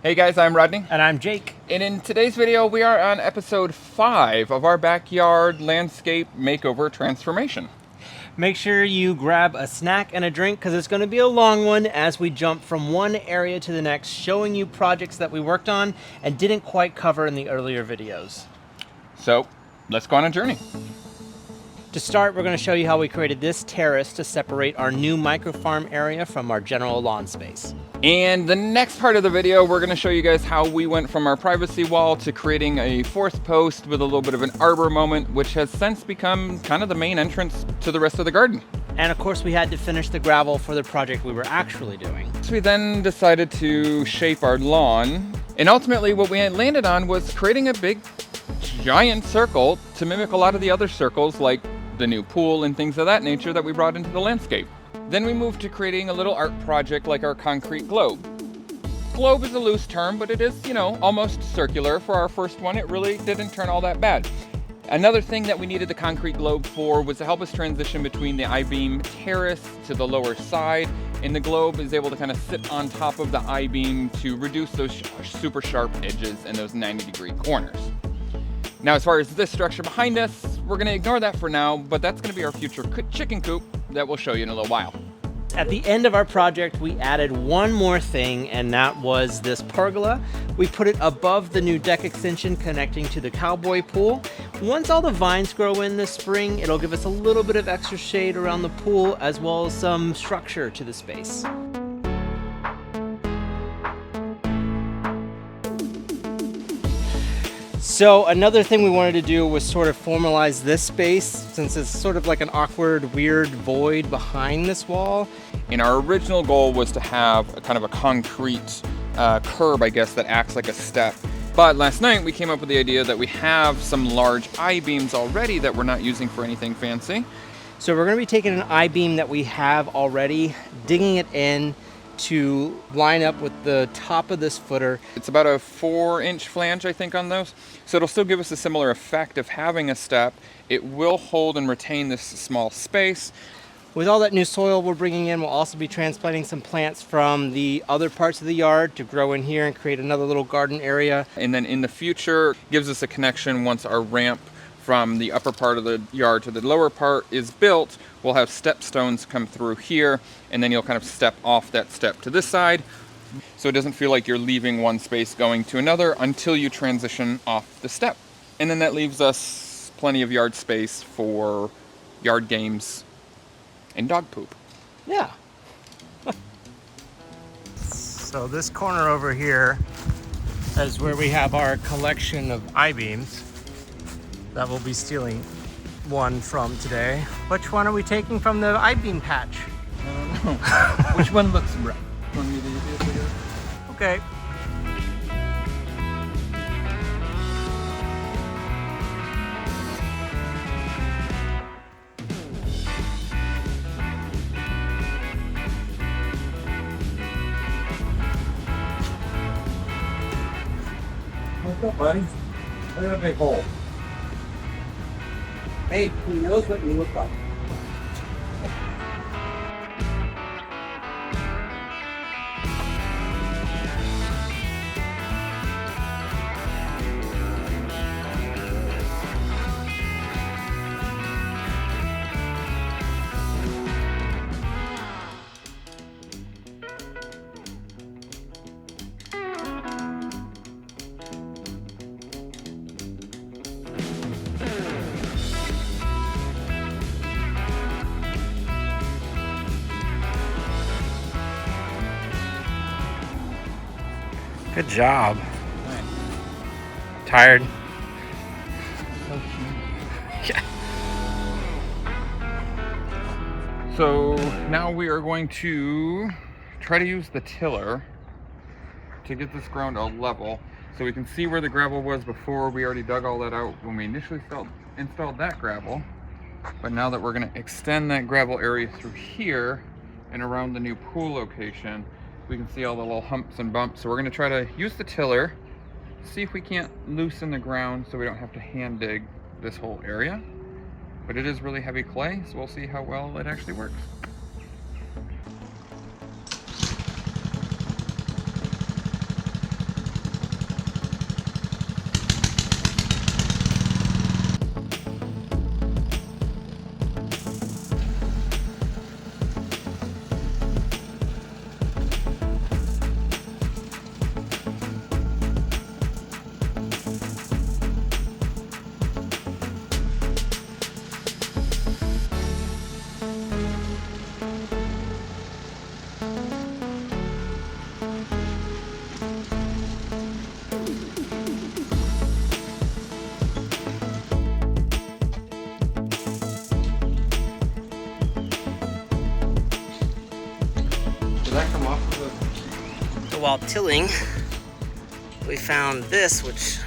Hey guys, I'm Rodney. And I'm Jake. And in today's video, we are on episode 5 of our backyard landscape makeover transformation. Make sure you grab a snack and a drink because it's going to be a long one as we jump from one area to the next, showing you projects that we worked on and didn't quite cover in the earlier videos. So, let's go on a journey. To start, we're going to show you how we created this terrace to separate our new microfarm area from our general lawn space. And the next part of the video, we're going to show you guys how we went from our privacy wall to creating a fourth post with a little bit of an arbor moment, which has since become kind of the main entrance to the rest of the garden. And of course, we had to finish the gravel for the project we were actually doing. So we then decided to shape our lawn. And ultimately, what we landed on was creating a big, giant circle to mimic a lot of the other circles, like the new pool and things of that nature that we brought into the landscape. Then we moved to creating a little art project like our concrete globe. Globe is a loose term, but it is, almost circular. For our first one, it really didn't turn all that bad. Another thing that we needed the concrete globe for was to help us transition between the I-beam terrace to the lower side, and the globe is able to kind of sit on top of the I-beam to reduce those super sharp edges and those 90-degree corners. Now, as far as this structure behind us, we're going to ignore that for now, but that's going to be our future chicken coop that we'll show you in a little while. At the end of our project, we added one more thing, and that was this pergola. We put it above the new deck extension connecting to the cowboy pool. Once all the vines grow in this spring, it'll give us a little bit of extra shade around the pool as well as some structure to the space. So another thing we wanted to do was sort of formalize this space, since it's sort of like an awkward, weird void behind this wall. And our original goal was to have a kind of a concrete curb, I guess, that acts like a step. But last night we came up with the idea that we have some large I-beams already that we're not using for anything fancy. So we're going to be taking an I-beam that we have already, digging it in to line up with the top of this footer. It's about a 4-inch flange, I think, on those. So it'll still give us a similar effect of having a step. It will hold and retain this small space. With all that new soil we're bringing in, we'll also be transplanting some plants from the other parts of the yard to grow in here and create another little garden area. And then in the future, gives us a connection once our ramp from the upper part of the yard to the lower part is built. We'll have step stones come through here, and then you'll kind of step off that step to this side. So it doesn't feel like you're leaving one space going to another until you transition off the step. And then that leaves us plenty of yard space for yard games and dog poop. Yeah. So this corner over here is where we have our collection of I-beams that we'll be stealing one from today. Which one are we taking from the I-beam patch? I don't know. Which one looks right? Want me to do this again? Okay. What's up, buddy? Look at that big hole. Hey, who knows what you look like? Good job. Tired? Yeah. So now we are going to try to use the tiller to get this ground all level so we can see where the gravel was before. We already dug all that out when we initially installed that gravel. But now that we're going to extend that gravel area through here and around the new pool location, we can see all the little humps and bumps. So we're going to try to use the tiller, see if we can't loosen the ground so we don't have to hand dig this whole area. But it is really heavy clay, so we'll see how well it actually works. while tilling, we found this, which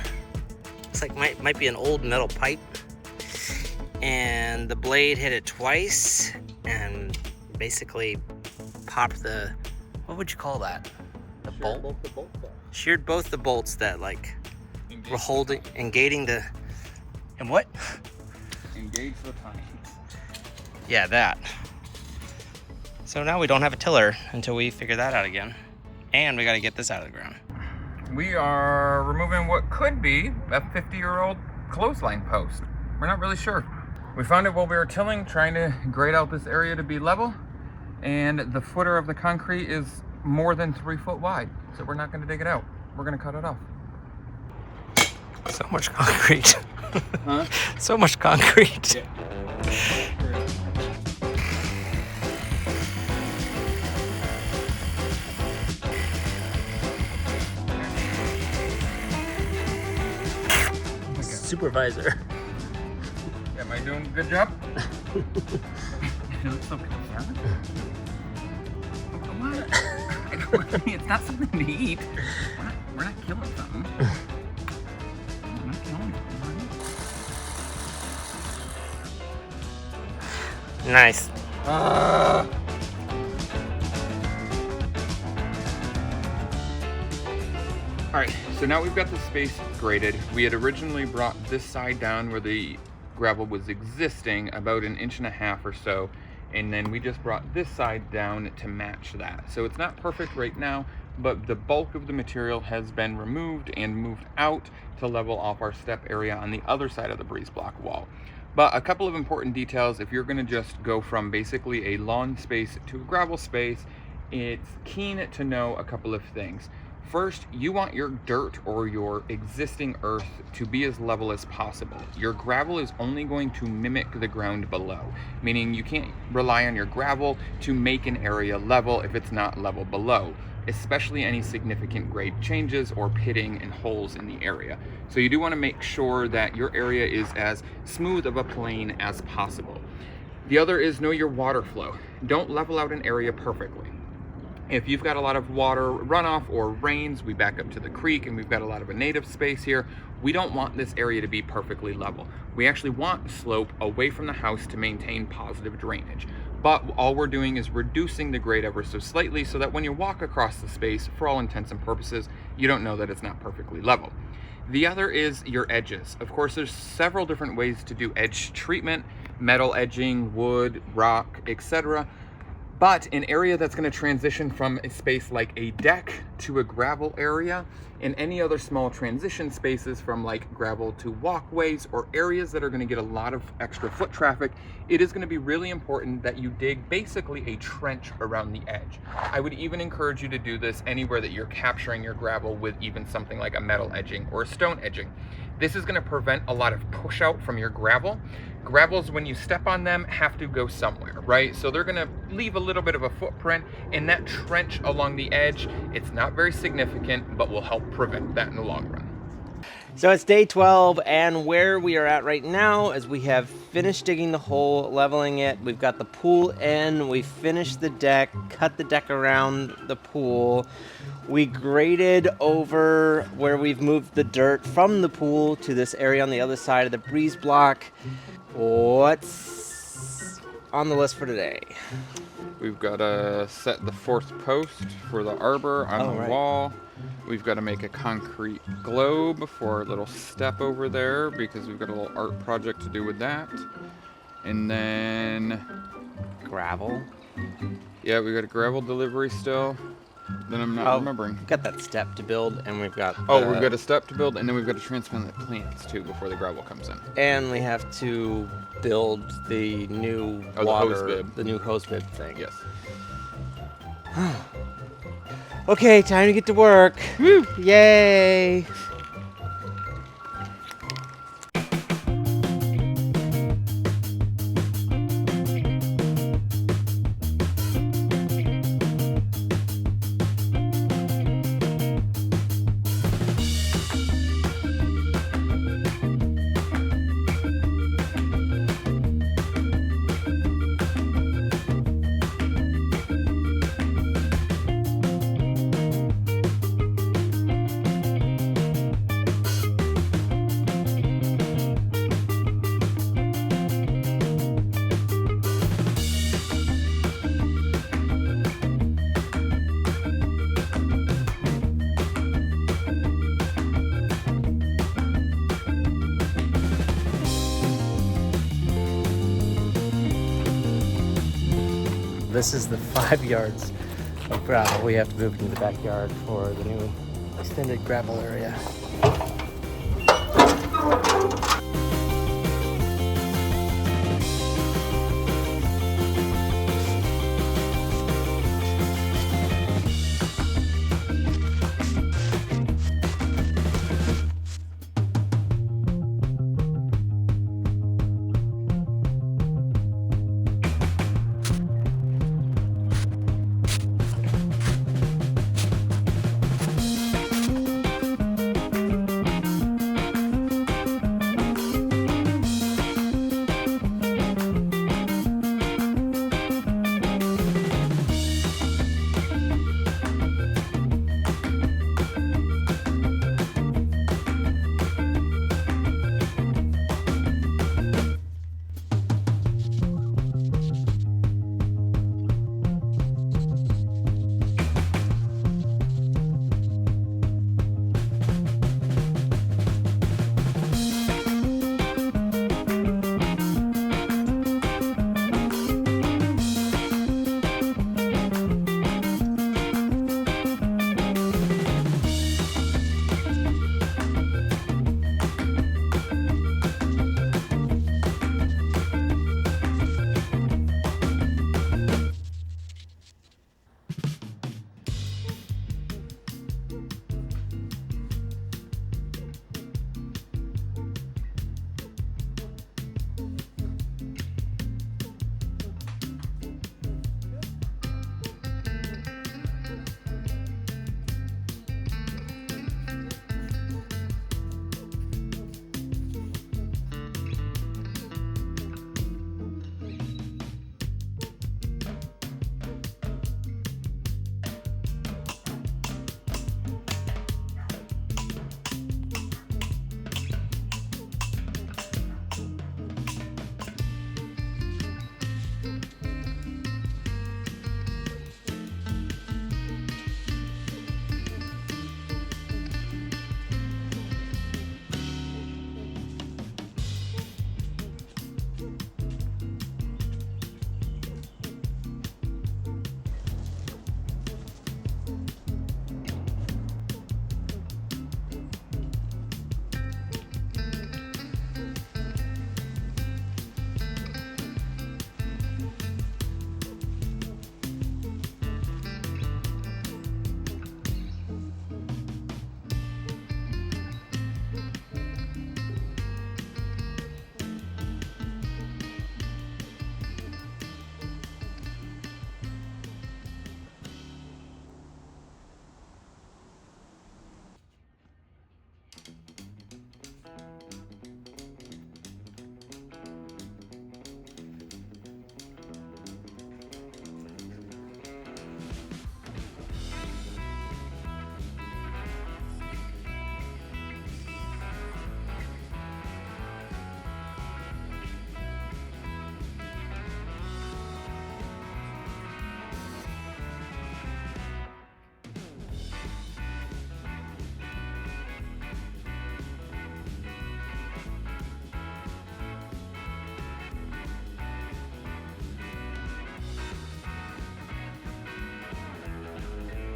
looks like might be an old metal pipe. And the blade hit it twice and basically popped the, what would you call that? The bolt? Both the bolts off. Sheared both the bolts that like Engage were holding, engaging the, and what? Engage the tines. Yeah, that. So now we don't have a tiller until we figure that out again. And we gotta get this out of the ground. We are removing what could be a 50-year-old clothesline post. We're not really sure. We found it while we were tilling, trying to grade out this area to be level, and the footer of the concrete is more than 3 foot wide, so we're not going to dig it out. We're going to cut it off. So much concrete. Huh? So much concrete. Yeah. Supervisor. Am I doing a good job? You look so concerned. What? It's not something to eat. We're not killing something. We're not killing it. Nice. All right, so now we've got the space graded. We had originally brought this side down where the gravel was existing about 1.5 inches or so, and then we just brought this side down to match that. So it's not perfect right now, but the bulk of the material has been removed and moved out to level off our step area on the other side of the breeze block wall. But a couple of important details: if you're going to just go from basically a lawn space to a gravel space, it's keen to know a couple of things. First, you want your dirt or your existing earth to be as level as possible. Your gravel is only going to mimic the ground below, meaning you can't rely on your gravel to make an area level if it's not level below, especially any significant grade changes or pitting and holes in the area. So you do want to make sure that your area is as smooth of a plane as possible. The other is know your water flow. Don't level out an area perfectly. If you've got a lot of water runoff or rains, we back up to the creek and we've got a lot of a native space here, we don't want this area to be perfectly level. We actually want slope away from the house to maintain positive drainage. But all we're doing is reducing the grade ever so slightly so that when you walk across the space, for all intents and purposes, you don't know that it's not perfectly level. The other is your edges. Of course, there's several different ways to do edge treatment: metal edging, wood, rock, etc. But an area that's going to transition from a space like a deck to a gravel area, and any other small transition spaces from like gravel to walkways or areas that are going to get a lot of extra foot traffic, it is going to be really important that you dig basically a trench around the edge. I would even encourage you to do this anywhere that you're capturing your gravel with even something like a metal edging or a stone edging. This is going to prevent a lot of push out from your gravel. Gravels, when you step on them, have to go somewhere, right? So they're going to leave a little bit of a footprint, and that trench along the edge, it's not very significant, but will help prevent that in the long run. So it's day 12, and where we are at right now is we have finished digging the hole, leveling it. We've got the pool in. We finished the deck, cut the deck around the pool. We graded over where we've moved the dirt from the pool to this area on the other side of the breeze block. What's on the list for today? We've got to set the 4th post for the arbor on the wall. We've got to make a concrete globe for our little step over there because we've got a little art project to do with that. And then Gravel. Yeah, we got a gravel delivery still. Then I'm not remembering. We've got that step to build, and we've got we've got a step to build, and then we've got to transplant the plants too before the gravel comes in. And we have to build the new the new hose bib thing. Yes. Okay, time to get to work. Woo! Yay! this is the 5 yards of gravel we have to move into the backyard for the new extended gravel area.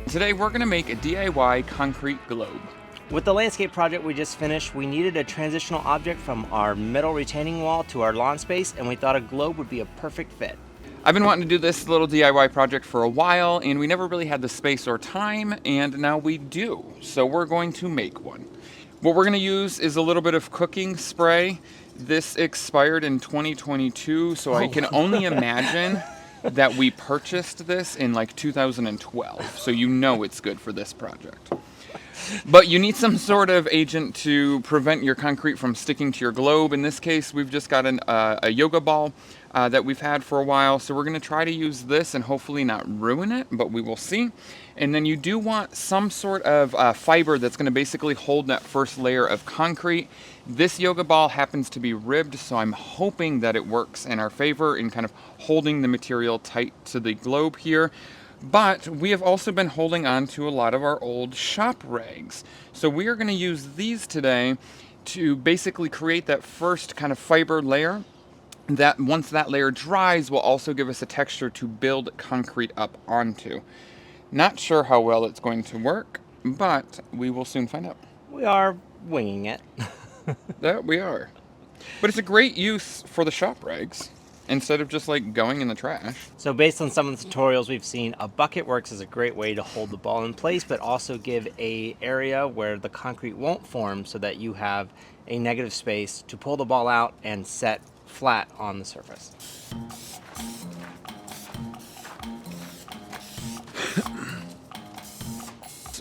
Today we're going to make a DIY concrete globe. With the landscape project we just finished, we needed a transitional object from our metal retaining wall to our lawn space, and we thought a globe would be a perfect fit. I've been wanting to do this little DIY project for a while, and we never really had the space or time, and now we do. So we're going to make one. What we're going to use is a little bit of cooking spray. This expired in 2022, so I can only imagine that we purchased this in like 2012. So you know it's good for this project. But you need some sort of agent to prevent your concrete from sticking to your globe. In this case, we've just got a yoga ball that we've had for a while. So we're going to try to use this and hopefully not ruin it, but we will see. And then you do want some sort of fiber that's going to basically hold that first layer of concrete. This yoga ball happens to be ribbed, so I'm hoping that it works in our favor in kind of holding the material tight to the globe here. But we have also been holding on to a lot of our old shop rags. So we are going to use these today to basically create that first kind of fiber layer. That once that layer dries will also give us a texture to build concrete up onto. Not sure how well it's going to work, but we will soon find out. We are winging it. That we are. But it's a great use for the shop rags instead of just like going in the trash. So based on some of the tutorials we've seen, a bucket works as a great way to hold the ball in place, but also give a area where the concrete won't form so that you have a negative space to pull the ball out and set flat on the surface.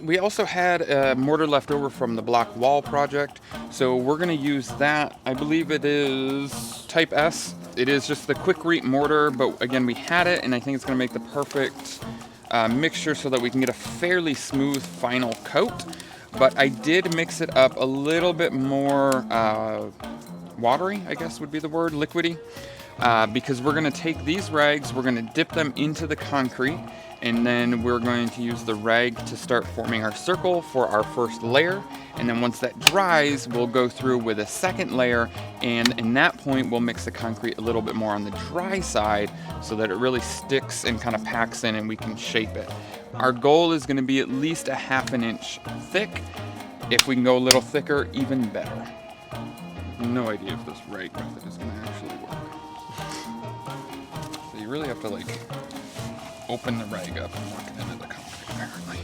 We also had mortar left over from the block wall project, so we're going to use that. I believe it is type S. It is just the quick-rete mortar, but again, we had it, and I think it's going to make the perfect mixture so that we can get a fairly smooth final coat. But I did mix it up a little bit more watery, I guess would be the word, liquidy, because we're going to take these rags, we're going to dip them into the concrete, and then we're going to use the rag to start forming our circle for our first layer. And then once that dries, we'll go through with a second layer, and in that point we'll mix the concrete a little bit more on the dry side so that it really sticks and kind of packs in and we can shape it. Our goal is going to be at least a ½ an inch thick. If we can go a little thicker, even better. No idea if this rag method is going to actually work. So you really have to like open the rag up and work it into the concrete, apparently.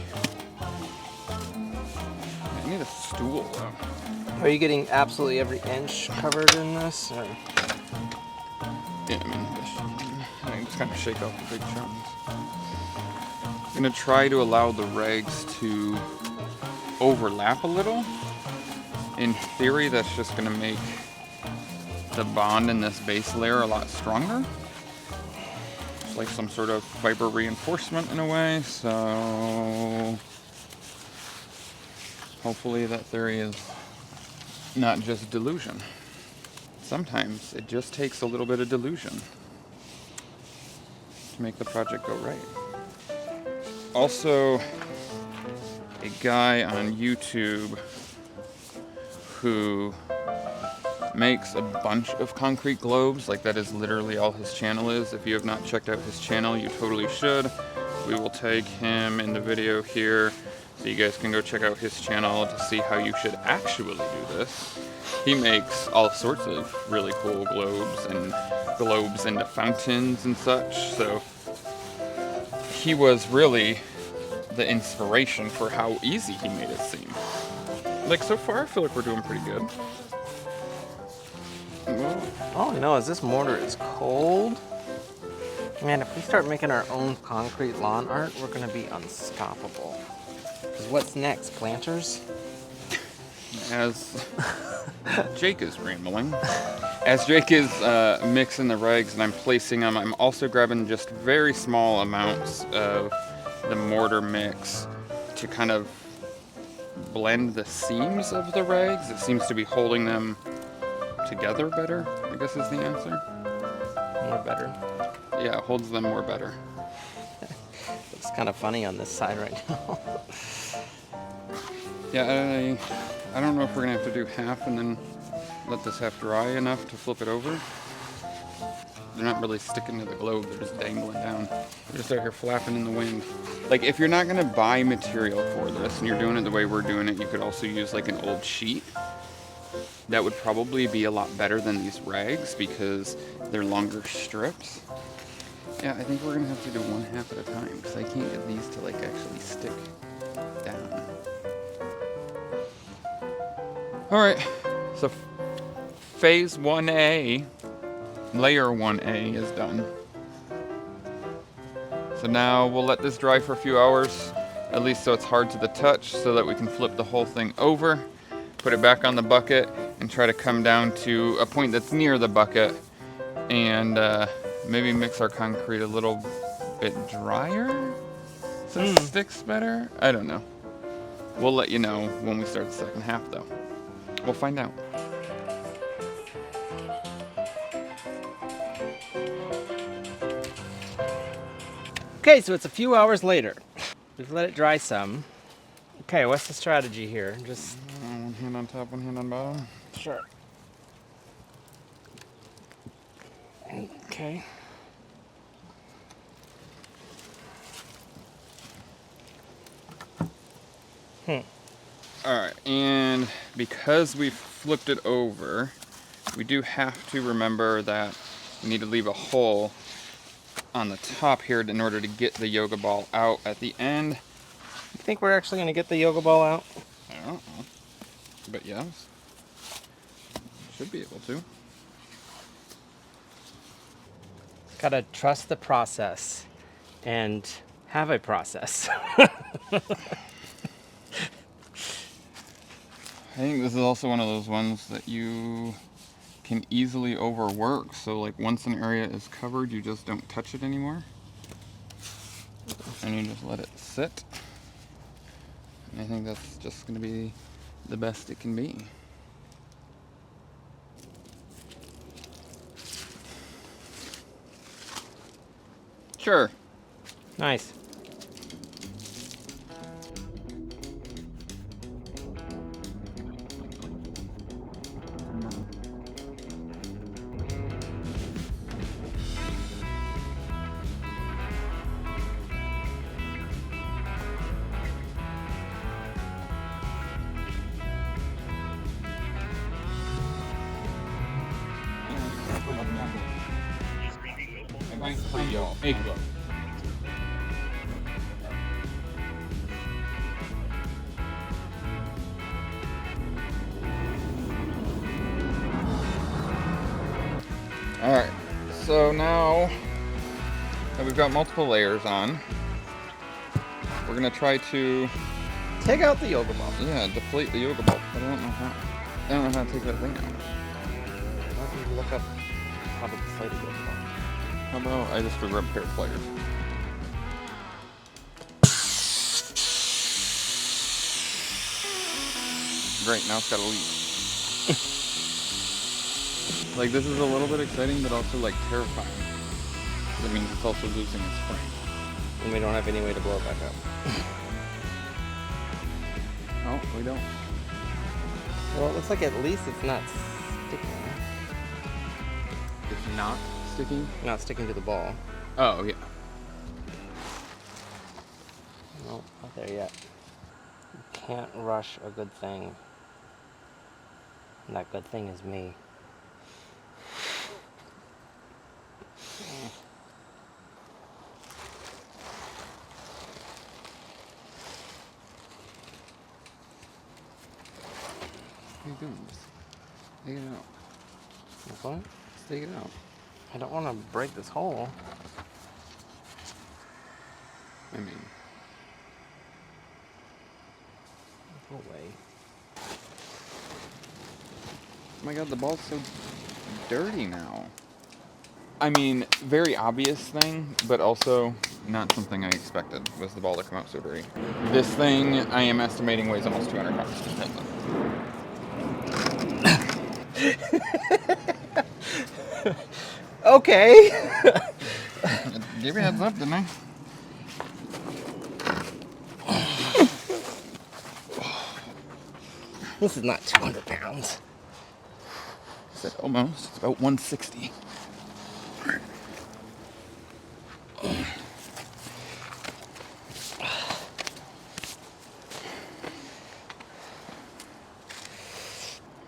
I need a stool, though. Are you getting absolutely every inch covered in this? Or? Yeah, I mean, I can just kind of shake off the big chunks. I'm going to try to allow the rags to overlap a little. In theory, that's just going to make the bond in this base layer a lot stronger. Like some sort of fiber reinforcement in a way, so hopefully that theory is not just delusion. Sometimes it just takes a little bit of delusion to make the project go right. Also, a guy on YouTube who makes a bunch of concrete globes, like that is literally all his channel is. If you have not checked out his channel, you totally should. We will tag him in the video here so you guys can go check out his channel to see how you should actually do this. He makes all sorts of really cool globes and globes into fountains and such, so he was really the inspiration for how easy he made it seem. Like so far I feel like we're doing pretty good. All I know is this mortar is cold. Man, if we start making our own concrete lawn art, we're gonna be unstoppable. Because what's next, planters? As Jake is rambling, as Jake is mixing the rags and I'm placing them, I'm also grabbing just very small amounts of the mortar mix to kind of blend the seams of the rags. It seems to be holding them together better, I guess is the answer. More better. Yeah, it holds them more better. Looks kind of funny on this side right now. Yeah, I don't know if we're gonna have to do half and then let this half dry enough to flip it over. They're not really sticking to the globe, they're just dangling down. They're just out here flapping in the wind. Like, if you're not gonna buy material for this and you're doing it the way we're doing it, you could also use like an old sheet. That would probably be a lot better than these rags because they're longer strips. Yeah, I think we're gonna have to do one half at a time because I can't get these to like actually stick down. All right, so phase 1A, layer 1A is done. So now we'll let this dry for a few hours, at least so it's hard to the touch, so that we can flip the whole thing over, put it back on the bucket, and try to come down to a point that's near the bucket, and maybe mix our concrete a little bit drier so it sticks better. I don't know. We'll let you know when we start the second half, though. We'll find out. Okay, so it's a few hours later. We've let it dry some. Okay, what's the strategy here? Just One hand on top, one hand on bottom. sure. Okay. Alright, and because we flipped it over, we do have to remember that we need to leave a hole on the top here in order to get the yoga ball out at the end. You think we're actually going to get the yoga ball out? I don't know. But yes. Should be able to. Gotta trust the process and have a process. I think this is also one of those ones that you can easily overwork. So like once an area is covered, you just don't touch it anymore. And you just let it sit. And I think that's just going to be the best it can be. Sure. Nice. Alright, so now that we've got multiple layers on, we're going to try to, Take out the yoga ball. yeah, deflate the yoga ball. But I don't know how. I don't know how to take that thing out. Why don't you look up how to deflate a yoga ball? How about I just grab a pair of pliers? Great, now it's got a leak. Like, this is a little bit exciting, but also, like, terrifying. That means it's also losing its spring. And we don't have any way to blow it back up. Oh, we don't. Well, it looks like at least it's not sticking. It's not sticking? Not sticking to the ball. Oh, yeah. No, not there yet. You can't rush a good thing. And that good thing is me. What are you doing? Just take it out. What? Just take it out. I don't want to break this hole. I mean, Go away. oh my god, the ball's so dirty now. I mean, very obvious thing, but also not something I expected was the ball to come out so dirty. This thing, I am estimating, weighs almost 200 pounds. Okay. Give you a heads up, didn't I? This is not 200 pounds. I said almost. It's about 160.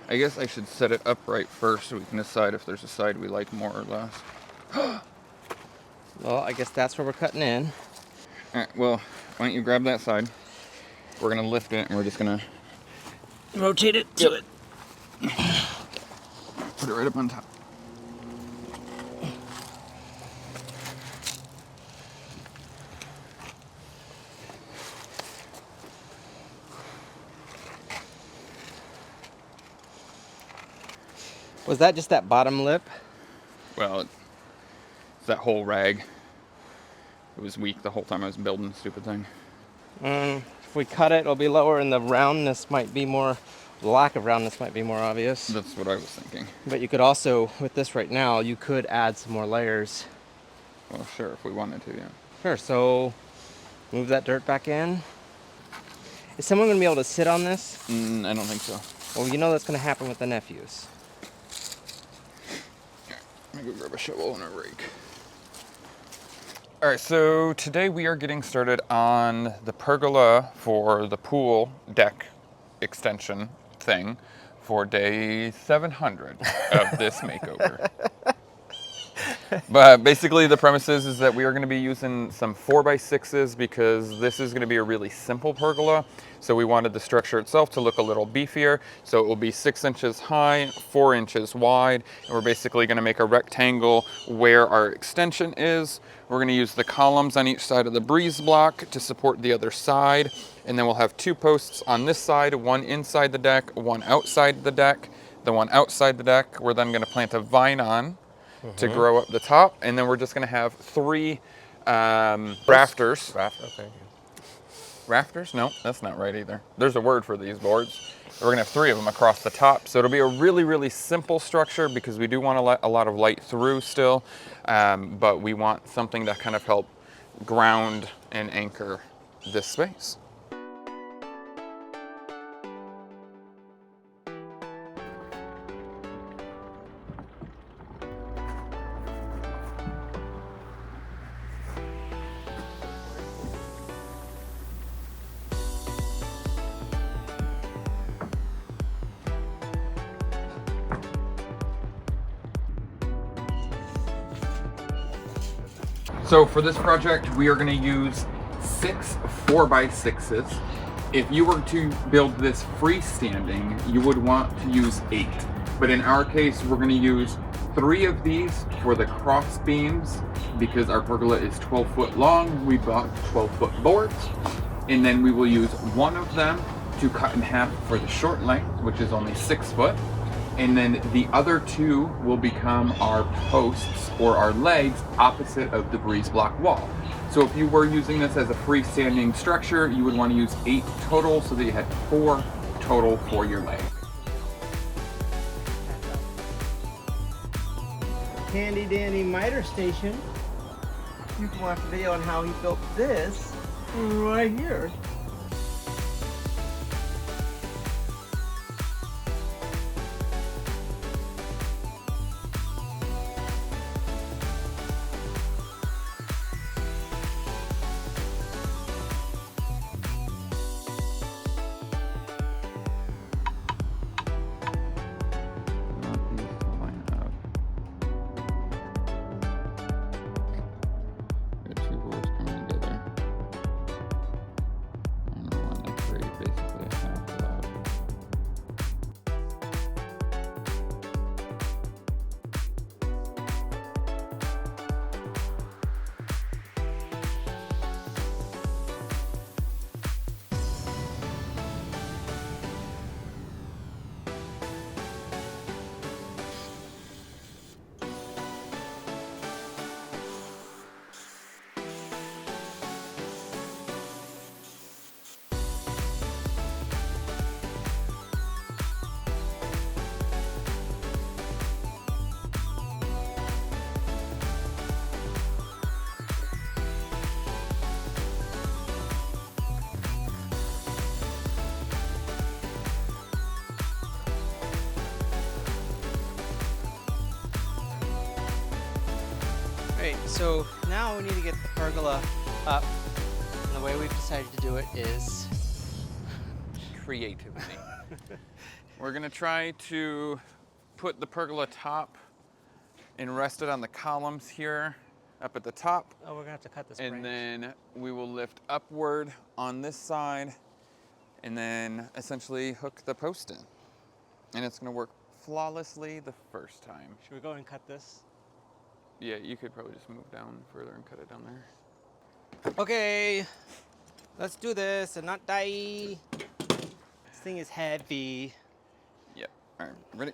I guess I should set it upright first so we can decide if there's a side we like more or less. Well, I guess that's where we're cutting in. Alright, well, why don't you grab that side? We're gonna lift it and we're just gonna Rotate it to it. put it right up on top. Was that just that bottom lip? Well, it's that whole rag. It was weak the whole time I was building the stupid thing. If we cut it, it'll be lower and the roundness might be more, the lack of roundness might be more obvious. That's what I was thinking. But you could also, with this right now, you could add some more layers. Well, sure, if we wanted to, yeah. Sure, so move that dirt back in. Is someone going to be able to sit on this? I don't think so. Well, you know that's going to happen with the nephews. Let me go grab a shovel and a rake. All right, so today we are getting started on the pergola for the pool deck extension thing for day 700 of this makeover. But basically the premise is that we are going to be using some 4x6s because this is going to be a really simple pergola. So we wanted the structure itself to look a little beefier. So it will be 6 inches high, 4 inches wide. And we're basically going to make a rectangle where our extension is. We're going to use the columns on each side of the breeze block to support the other side. And then we'll have 2 posts on this side, one inside the deck, one outside the deck. The one outside the deck, we're then going to plant a vine on to grow up the top, and then we're just going to have 3 rafters. Okay. Rafters? No, that's not right either. There's a word for these boards. We're going to have 3 of them across the top, so it'll be a really, really simple structure because we do want to let a lot of light through still, but we want something that kind of help ground and anchor this space. So for this project, we are going to use 6 4x6s. If you were to build this freestanding, you would want to use 8. But in our case, we're going to use 3 of these for the cross beams because our pergola is 12 foot long. We bought 12-foot boards. And then we will use 1 of them to cut in half for the short length, which is only 6 foot. And then the other 2 will become our posts or our legs opposite of the breeze block wall. So if you were using this as a freestanding structure, you would want to use 8 total so that you had 4 total for your leg. Handy dandy miter station. You can watch a video on how he built this right here. So now we need to get the pergola up, and the way we've decided to do it is creativity. We're gonna try to put the pergola top and rest it on the columns here up at the top. Oh, we're gonna have to cut this and branch. then we will lift upward on this side and then essentially hook the post in. And it's gonna work flawlessly the first time. Should we go and cut this? Yeah, you could probably just move down further and cut it down there. Okay, let's do this and not die. This thing is heavy. Yep. All right, ready?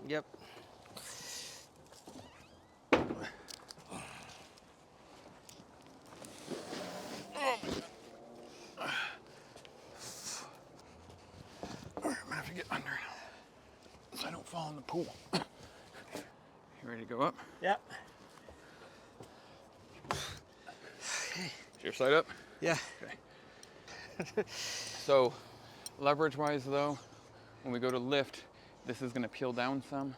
Yep. All right, I'm gonna have to get under it so I don't fall in the pool. You ready to go up? Yep. Is your side up? Yeah. Okay. So, leverage-wise though, when we go to lift, this is gonna peel down some.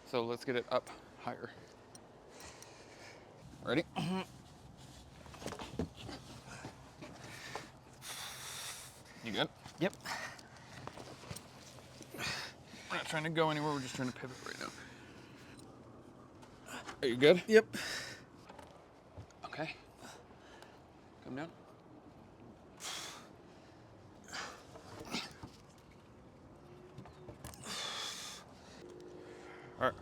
So let's get it up higher. Ready? You good? Yep. We're not trying to go anywhere, we're just trying to pivot right now. Are you good? Yep. Okay. Come down. All right.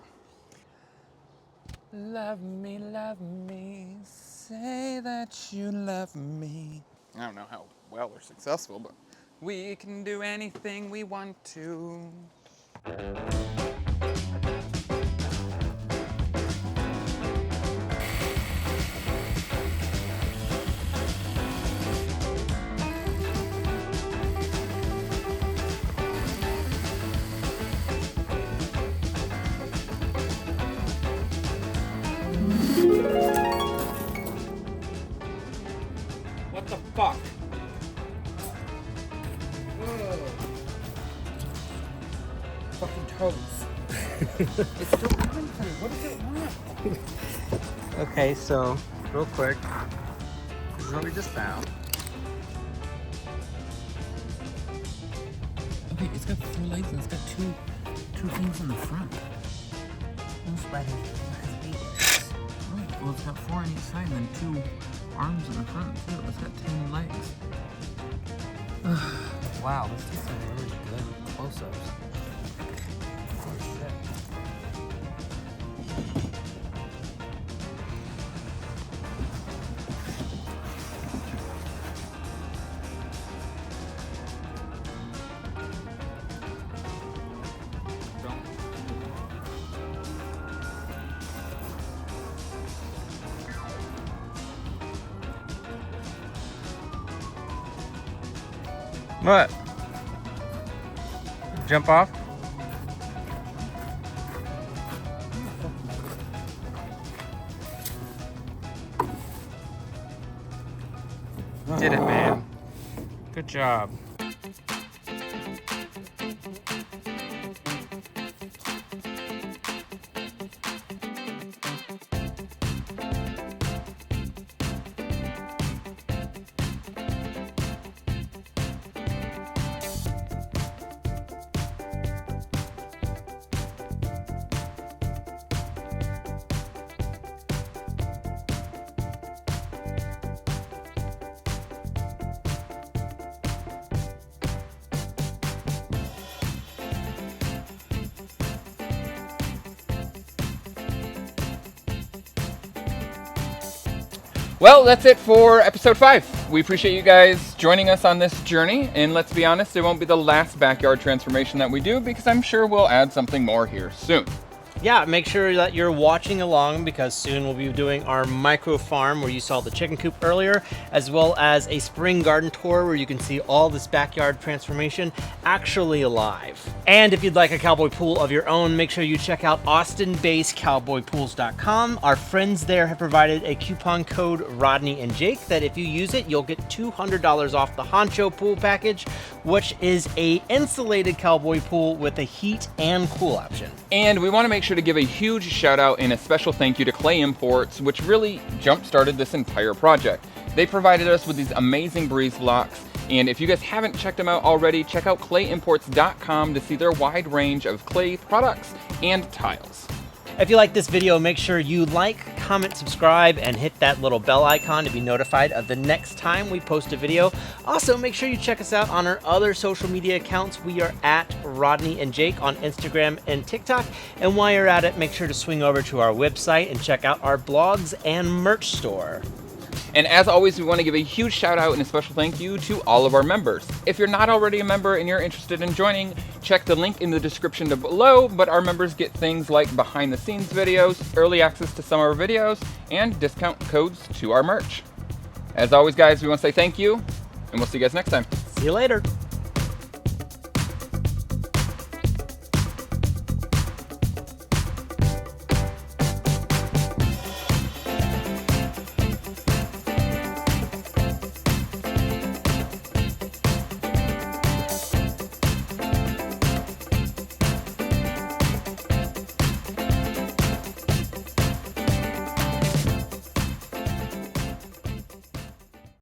Love me, say that you love me. I don't know how well or successful, but we can do anything we want to. What the fuck? Whoa. Fucking toes. It's still coming for me. What does it want? Okay, so real quick, this is what we just found. Okay, it's got 4 legs and it's got two things in the front. No spider. Well, it's got 4 on each side and then 2 arms in the front too. It's got 10 legs. Wow, this is some really good close-ups. Oh shit. What? Jump off? Did it, man. Good job. Well, that's it for episode 5. We appreciate you guys joining us on this journey, and let's be honest, it won't be the last backyard transformation that we do because I'm sure we'll add something more here soon. Yeah, make sure that you're watching along because soon we'll be doing our micro farm where you saw the chicken coop earlier, as well as a spring garden tour where you can see all this backyard transformation actually alive. And if you'd like a cowboy pool of your own, make sure you check out Austin-based cowboypools.com. Our friends there have provided a coupon code Rodney and Jake that if you use it, you'll get $200 off the Honcho pool package, which is a insulated cowboy pool with a heat and cool option. And we want to make sure to give a huge shout out and a special thank you to Clay Imports, which really jump-started this entire project. They provided us with these amazing breeze blocks, and if you guys haven't checked them out already, check out clayimports.com to see their wide range of clay products and tiles. If you like this video, make sure you like, comment, subscribe, and hit that little bell icon to be notified of the next time we post a video. Also, make sure you check us out on our other social media accounts. We are at Rodney and Jake on Instagram and TikTok. And while you're at it, make sure to swing over to our website and check out our blogs and merch store. And as always, we want to give a huge shout out and a special thank you to all of our members. If you're not already a member and you're interested in joining, check the link in the description below, but our members get things like behind the scenes videos, early access to some of our videos, and discount codes to our merch. As always, guys, we want to say thank you, and we'll see you guys next time. See you later.